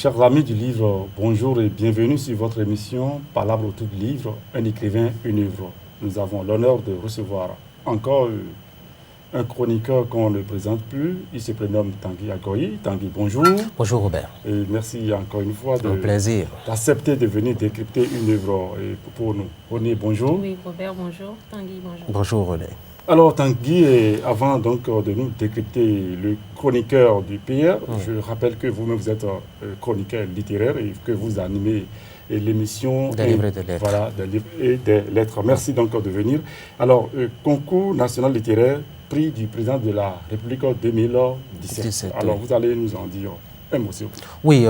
Chers amis du livre, bonjour et bienvenue sur votre émission Palabre autour du livre, un écrivain, une œuvre. Nous avons l'honneur de recevoir encore un chroniqueur qu'on ne présente plus. Il se prénomme Tanguy Agoyi. Tanguy, bonjour. Bonjour Robert. Et merci encore une fois d'accepter de venir décrypter une œuvre pour nous. René, bonjour. Oui, Robert, bonjour. Tanguy, bonjour. Bonjour René. Alors Tanguy, avant donc de nous décrypter le chroniqueur du PR, je rappelle que vous-même vous êtes chroniqueur littéraire et que vous animez l'émission des livres et des lettres. Voilà, des livres et des lettres. Merci donc de venir. Alors, concours national littéraire, prix du président de la République en 2017. Alors, vous allez nous en dire un mot, s'il vous plaît. Oui,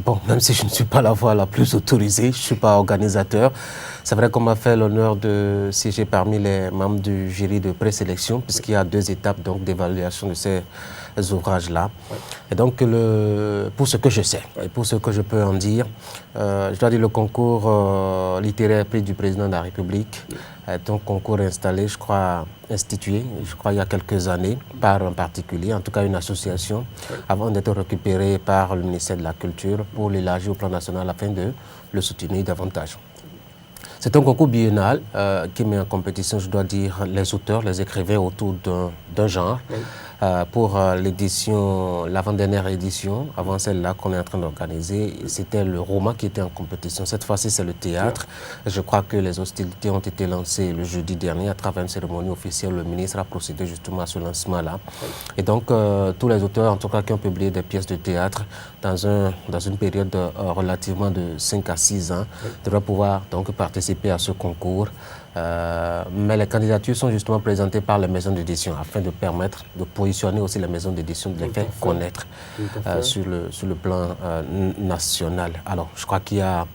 bon, même si je ne suis pas la voix la plus autorisée, je ne suis pas organisateur. C'est vrai qu'on m'a fait l'honneur de siéger parmi les membres du jury de présélection, puisqu'il y a 2 étapes d'évaluation de ces ouvrages-là. Ouais. Et donc, pour ce que je sais et pour ce que je peux en dire, je dois dire le concours littéraire prix du président de la République est un concours installé, je crois, institué, il y a quelques années, par un particulier, en tout cas une association, avant d'être récupéré par le ministère de la Culture pour l'élargir au plan national afin de le soutenir davantage. C'est un concours biennal qui met en compétition, je dois dire, les auteurs, les écrivains autour d'un genre. Oui. Pour l'édition, l'avant-dernière édition, avant celle-là qu'on est en train d'organiser, c'était le roman qui était en compétition. Cette fois-ci, c'est le théâtre. Je crois que les hostilités ont été lancées le jeudi dernier à travers une cérémonie officielle. Le ministre a procédé justement à ce lancement-là. Et donc, tous les auteurs, en tout cas, qui ont publié des pièces de théâtre dans une période relativement de 5 à 6 ans, devraient pouvoir donc participer à ce concours. Mais les candidatures sont justement présentées par les maisons d'édition afin de permettre de positionner aussi les maisons d'édition, de les faire connaître sur le plan national. Alors, je crois qu'il y a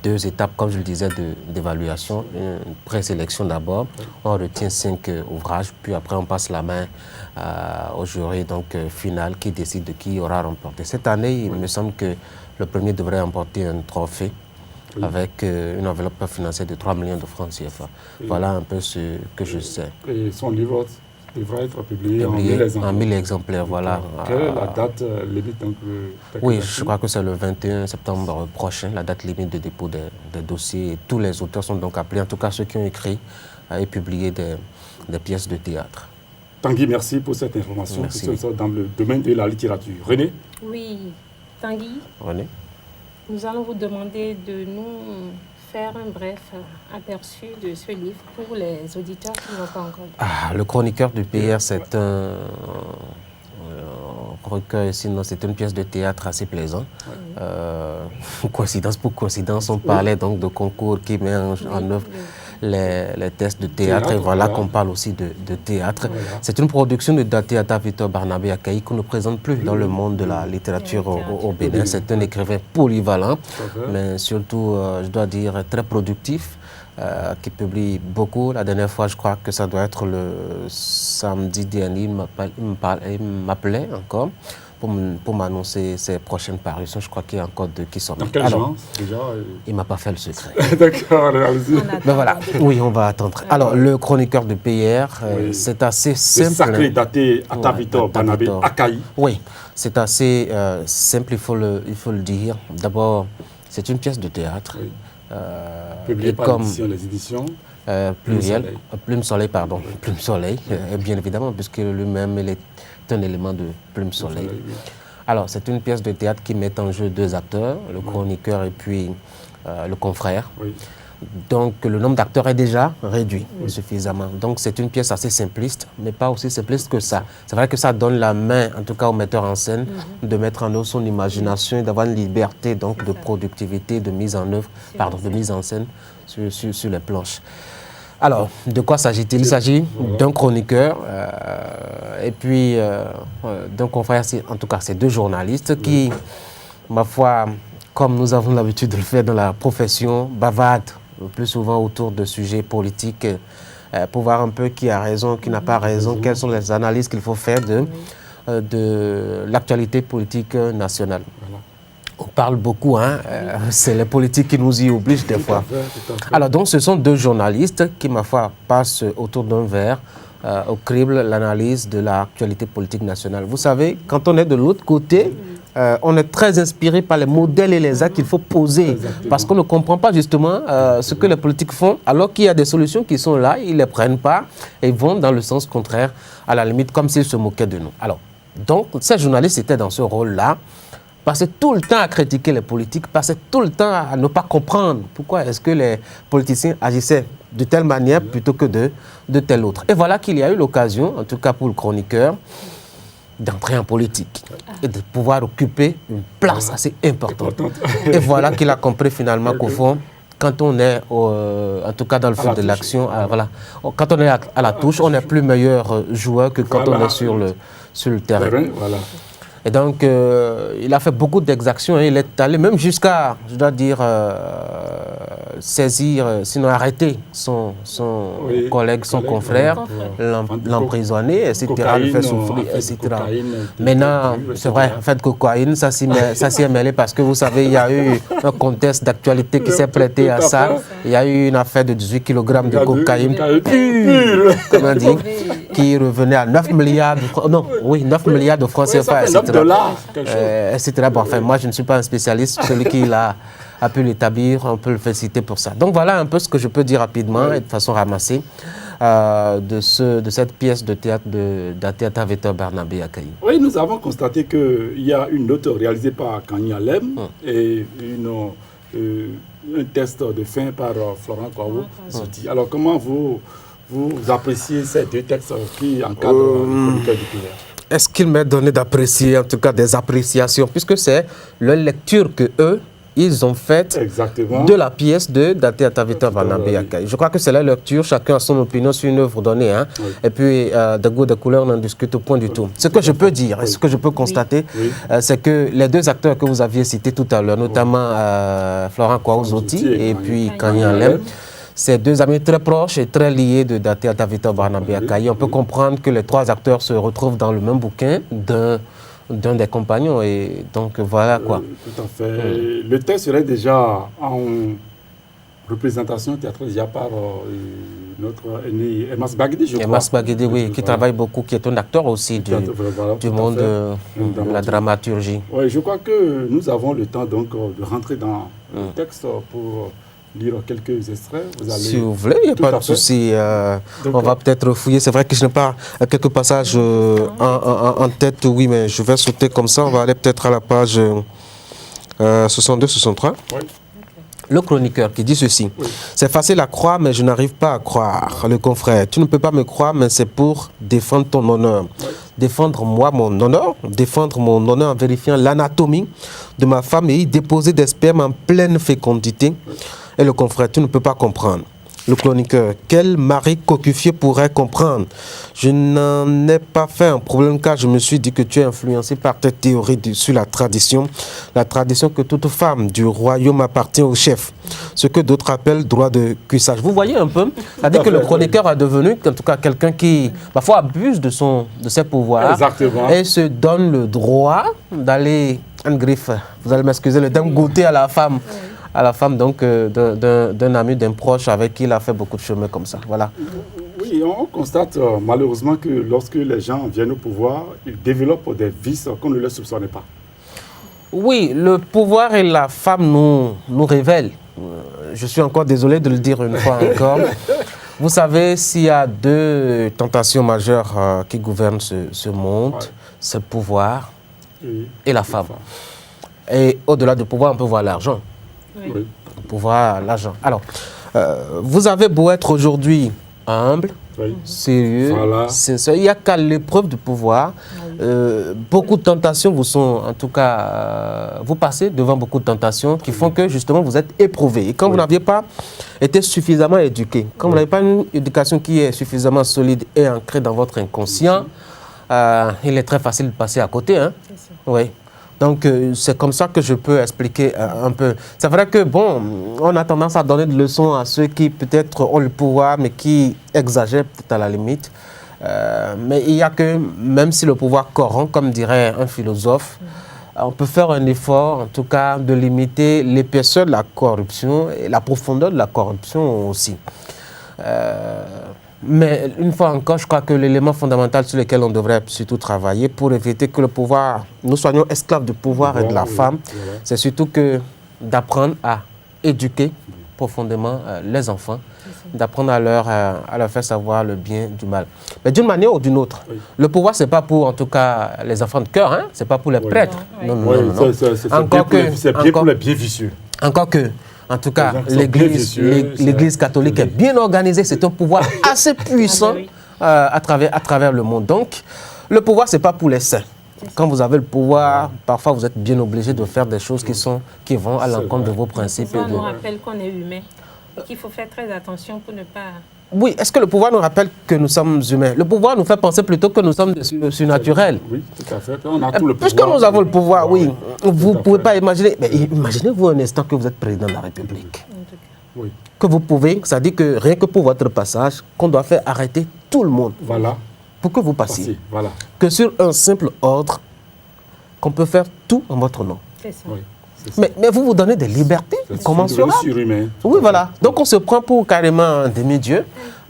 2 étapes, comme je le disais, d'évaluation. Une présélection d'abord, on retient 5 ouvrages, puis après on passe la main au jury final qui décide de qui aura remporté. Cette année, il me semble que le premier devrait remporter un trophée. Avec une enveloppe financière de 3 millions de francs CFA. Voilà un peu ce que je sais. Et son livre devra être publié en 1000 exemplaires. Voilà. Quelle est la date limite Oui, je crois que c'est le 21 septembre prochain, la date limite de dépôt des dossiers. Et tous les auteurs sont donc appelés, en tout cas ceux qui ont écrit et publié des pièces de théâtre. Tanguy, merci pour cette information. Merci. Dans le domaine de la littérature. René? Oui, Tanguy. René? Nous allons vous demander de nous faire un bref aperçu de ce livre pour les auditeurs qui n'ont pas encore lu. Le chroniqueur du PR, c'est un recueil, sinon c'est une pièce de théâtre assez plaisante. Coïncidence pour coïncidence, on parlait donc de concours qui met en œuvre les tests de théâtre, et voilà qu'on parle aussi de théâtre. Voilà. C'est une production de Théâtre Victor Barnabé Akaï qu'on ne présente plus dans le monde de la littérature au Bénin. C'est un écrivain polyvalent, mais surtout, je dois dire, très productif, qui publie beaucoup. La dernière fois, je crois que ça doit être le samedi dernier, il m'appelait encore pour m'annoncer ses prochaines parutions. Je crois qu'il y a encore 2 qui sont. Dans quel genre déjà Il ne m'a pas fait le secret. D'accord, allez-y. Ben voilà, oui, on va attendre. Alors, le chroniqueur de PR, c'est assez simple. Le sacré daté Victor Barnabé Akaï. Oui, c'est assez simple, il faut le dire. D'abord, c'est une pièce de théâtre. Oui. Publiée par les éditions pluriel, Plume Soleil, pardon, Plume Soleil, bien évidemment, puisque lui-même, il est un élément de Plume Soleil. Oui. Alors, c'est une pièce de théâtre qui met en jeu 2 acteurs, le chroniqueur et puis le confrère. Oui. Donc, le nombre d'acteurs est déjà réduit suffisamment. Donc, c'est une pièce assez simpliste, mais pas aussi simpliste que ça. C'est vrai que ça donne la main, en tout cas au metteur en scène, de mettre en œuvre son imagination et d'avoir une liberté donc, de productivité, de mise en œuvre, de mise en scène sur les planches. Alors, de quoi s'agit-il? Il s'agit d'un chroniqueur et puis d'un confrère, en tout cas, c'est 2 journalistes qui, ma foi, comme nous avons l'habitude de le faire dans la profession, bavardent le plus souvent autour de sujets politiques pour voir un peu qui a raison, qui n'a pas raison, quelles sont les analyses qu'il faut faire de l'actualité politique nationale. Voilà. On parle beaucoup, c'est les politiques qui nous y obligent des fois. Alors donc ce sont 2 journalistes qui, ma foi, passent autour d'un verre au crible l'analyse de l'actualité politique nationale. Vous savez, quand on est de l'autre côté on est très inspiré par les modèles et les actes qu'il faut poser. Exactement. Parce qu'on ne comprend pas justement ce que les politiques font, alors qu'il y a des solutions qui sont là, ils ne les prennent pas et vont dans le sens contraire, à la limite, comme s'ils se moquaient de nous. Alors, donc, ces journalistes étaient dans ce rôle-là, passaient tout le temps à critiquer les politiques, passaient tout le temps à ne pas comprendre pourquoi est-ce que les politiciens agissaient de telle manière plutôt que de telle autre. Et voilà qu'il y a eu l'occasion, en tout cas pour le chroniqueur, d'entrer en politique et de pouvoir occuper une place assez importante. Et voilà qu'il a compris finalement qu'au fond, quand on est, en tout cas dans le feu de l'action, voilà, quand on est à la touche, on est plus meilleur joueur que quand on est sur le terrain. Voilà. Et donc, il a fait beaucoup d'exactions. Hein. Il est allé même jusqu'à, je dois dire, saisir, sinon arrêter son collègue, son confrère, l'emprisonner, etc., le faire souffrir, etc. Maintenant, c'est vrai, en fait, cocaïne, ça s'y est mêlé parce que vous savez, il y a eu un contexte d'actualité qui s'est prêté à ça. Il y a eu une affaire de 18 kg de cocaïne pure, comment dire, qui revenait à 9 milliards de francs, 9 milliards de francs CFA, etc. etc. Bon, enfin, moi, je ne suis pas un spécialiste. Celui qui a pu l'établir, on peut le féliciter pour ça. Donc, voilà un peu ce que je peux dire rapidement et de façon ramassée de cette pièce de théâtre d'Ateata Victor Barnabé à Caï. Oui, nous avons constaté qu'il y a une note réalisée par Kanya Lem et un test de fin par Florent Kouaou. Alors, comment vous appréciez ces deux textes qui encadrent le chroniqueur du pouvoir? Est-ce qu'il m'est donné d'apprécier, en tout cas des appréciations, puisque c'est la lecture que eux, ils ont faite de la pièce de Dateata Victor Barnabé à Caï. Je crois que c'est la lecture, chacun a son opinion sur une œuvre donnée. Hein. Oui. Et puis, de goût, de couleur, on n'en discute au point du tout. Ce que je peux dire, et ce que je peux constater, c'est que les deux acteurs que vous aviez cités tout à l'heure, notamment Florent Kouaou et puis Kanya Lem, ces deux amis très proches et très liés de Dateata Victor Barnabé à Caï. On peut comprendre que les trois acteurs se retrouvent dans le même bouquin d'un des compagnons. Et donc, voilà quoi. Tout à fait. Le texte serait déjà en représentation théâtrale déjà par notre aîné Emas Baguidi, je crois. Emas Baguidi, oui, qui travaille beaucoup, qui est un acteur aussi du monde de la dramaturgie. Oui, je crois que nous avons le temps donc de rentrer dans le texte pour lire quelques extraits. Si vous voulez, il n'y a pas de souci. On va peut-être fouiller. C'est vrai que je n'ai pas quelques passages en tête, oui, mais je vais sauter comme ça. On va aller peut-être à la page 62-63. Oui. Le chroniqueur qui dit ceci. Oui. C'est facile à croire, mais je n'arrive pas à croire. Le confrère, tu ne peux pas me croire, mais c'est pour défendre ton honneur. Oui. Défendre moi mon honneur, défendre mon honneur en vérifiant l'anatomie de ma femme et y déposer des spermes en pleine fécondité. Oui. Et le confrère, tu ne peux pas comprendre. Le chroniqueur, quel mari cocufié pourrait comprendre? Je n'en ai pas fait un problème car je me suis dit que tu es influencé par tes théories sur la tradition que toute femme du royaume appartient au chef, ce que d'autres appellent droit de cuissage. Vous voyez un peu? C'est-à-dire que le chroniqueur est devenu, en tout cas, quelqu'un qui parfois abuse de ses pouvoirs. Exactement. Et se donne le droit d'aller, en griffe, vous allez m'excuser, le terme goûter à la femme. À la femme donc d'un ami, d'un proche avec qui il a fait beaucoup de chemin comme ça. Voilà. Oui, on constate malheureusement que lorsque les gens viennent au pouvoir, ils développent des vices qu'on ne les soupçonnait pas. Oui, le pouvoir et la femme nous révèlent. Je suis encore désolé de le dire une fois encore. Vous savez, s'il y a deux tentations majeures qui gouvernent ce monde, c'est le pouvoir et la femme. Et au-delà du pouvoir, on peut voir l'argent. Oui. Pouvoir, l'argent. Alors, vous avez beau être aujourd'hui humble, sérieux, sincère, il n'y a qu'à l'épreuve du pouvoir. Beaucoup de tentations vous sont, en tout cas, vous passez devant beaucoup de tentations qui font que justement vous êtes éprouvé. Et quand vous n'aviez pas été suffisamment éduqué, quand vous n'avez pas une éducation qui est suffisamment solide et ancrée dans votre inconscient, il est très facile de passer à côté. Hein? Oui. Donc, c'est comme ça que je peux expliquer un peu. C'est vrai que, bon, on a tendance à donner des leçons à ceux qui, peut-être, ont le pouvoir, mais qui exagèrent peut-être à la limite. Mais il y a que, même si le pouvoir corrompt, comme dirait un philosophe, on peut faire un effort, en tout cas, de limiter l'épaisseur de la corruption et la profondeur de la corruption aussi. Mais une fois encore, je crois que l'élément fondamental sur lequel on devrait surtout travailler pour éviter que le pouvoir, nous soyons esclaves du pouvoir et de la femme, c'est surtout que d'apprendre à éduquer profondément les enfants, d'apprendre à leur faire savoir le bien du mal. Mais d'une manière ou d'une autre, le pouvoir, ce n'est pas pour, en tout cas, les enfants de cœur, hein, ce n'est pas pour les prêtres. Non, non, non. C'est bien pour les bien vicieux. Encore que, en tout cas, l'Église catholique est bien organisée. C'est un pouvoir assez puissant à travers le monde. Donc, le pouvoir, ce n'est pas pour les saints. Quand vous avez le pouvoir, parfois vous êtes bien obligé de faire des choses qui vont à l'encontre de vos principes. Ça nous rappelle qu'on est humain et qu'il faut faire très attention pour ne pas... Oui, est-ce que le pouvoir nous rappelle que nous sommes humains? Le pouvoir nous fait penser plutôt que nous sommes surnaturels. Oui, tout à fait. On a tout le pouvoir. Puisque nous avons le pouvoir, oui. Vous ne pouvez pas imaginer... Mais imaginez-vous un instant que vous êtes président de la République. Oui. Que vous pouvez, ça dit que rien que pour votre passage, qu'on doit faire arrêter tout le monde. Voilà. Pour que vous passiez. Voilà. Que sur un simple ordre, qu'on peut faire tout en votre nom. C'est ça. Oui. Mais vous vous donnez des libertés commensurables. Oui, voilà. Donc on se prend pour carrément un demi-dieu,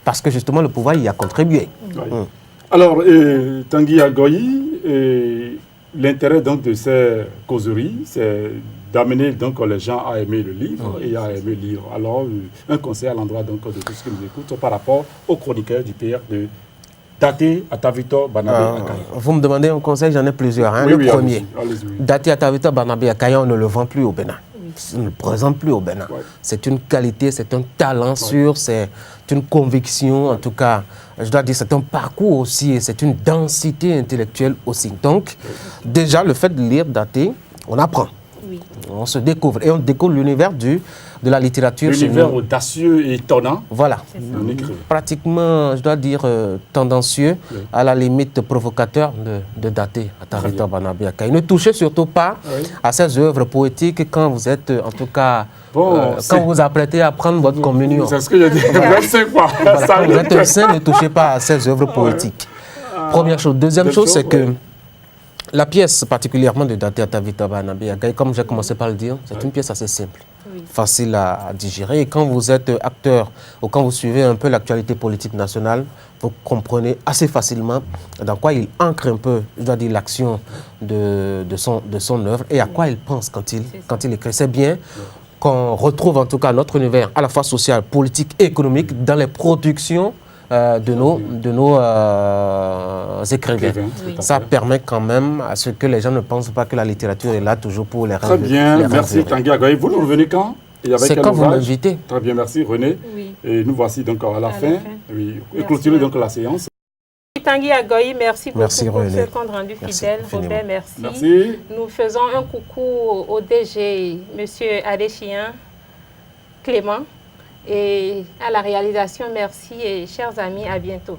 parce que justement le pouvoir y a contribué. Oui. Alors, Tanguy Agoyi, l'intérêt donc de ces causeries, c'est d'amener donc les gens à aimer le livre et à aimer lire. Alors, un conseil à l'endroit donc de tous ceux qui nous écoutent par rapport aux chroniqueurs du PR de Daté Atavito Barnabé Akaye. Vous me demandez un conseil, j'en ai plusieurs. Hein. Oui, le premier, allez-y. Daté Atavito Barnabé Akaye, on ne le vend plus au Bénin. On ne le présente plus au Bénin. Ouais. C'est une qualité, c'est un talent sûr, c'est une conviction, en tout cas, je dois dire, c'est un parcours aussi, et c'est une densité intellectuelle aussi. Donc, déjà, le fait de lire Daté, on apprend. Oui. On se découvre, et on découvre l'univers de la littérature. L'univers audacieux et étonnant. Voilà. Pratiquement, je dois dire, tendancieux, à la limite provocateur de Daté Atavito Barnabé Akaye. Ne touchez surtout pas à ces œuvres poétiques quand vous êtes, en tout cas, quand vous vous apprêtez à prendre votre communion. C'est ce que je dis. Voilà, quand vous êtes un saint, ne touchez pas à ces œuvres poétiques. Première chose. Deuxième chose, c'est que la pièce particulièrement de Daté Atavito Barnabé Akaye, comme j'ai commencé par le dire, c'est une pièce assez simple, facile à digérer. Et quand vous êtes acteur ou quand vous suivez un peu l'actualité politique nationale, vous comprenez assez facilement dans quoi il ancre un peu, je dois dire, l'action de son œuvre et à quoi il pense quand il écrit. C'est bien qu'on retrouve en tout cas notre univers à la fois social, politique et économique dans les productions de nos écrivains. Ça permet quand même à ce que les gens ne pensent pas que la littérature est là toujours pour les rêves. Très bien, merci Tanguy Agoyi. Vous nous revenez quand? C'est quand vous m'invitez. Très bien, merci René. Oui. Et nous voici donc à la fin. Oui. Et clôturer donc la séance. Tanguy Agoyi, merci beaucoup pour René. ce compte rendu fidèle. Robert, merci. Merci. Nous faisons un coucou au DG, M. Adéchian Clément. Et à la réalisation, merci et chers amis, à bientôt.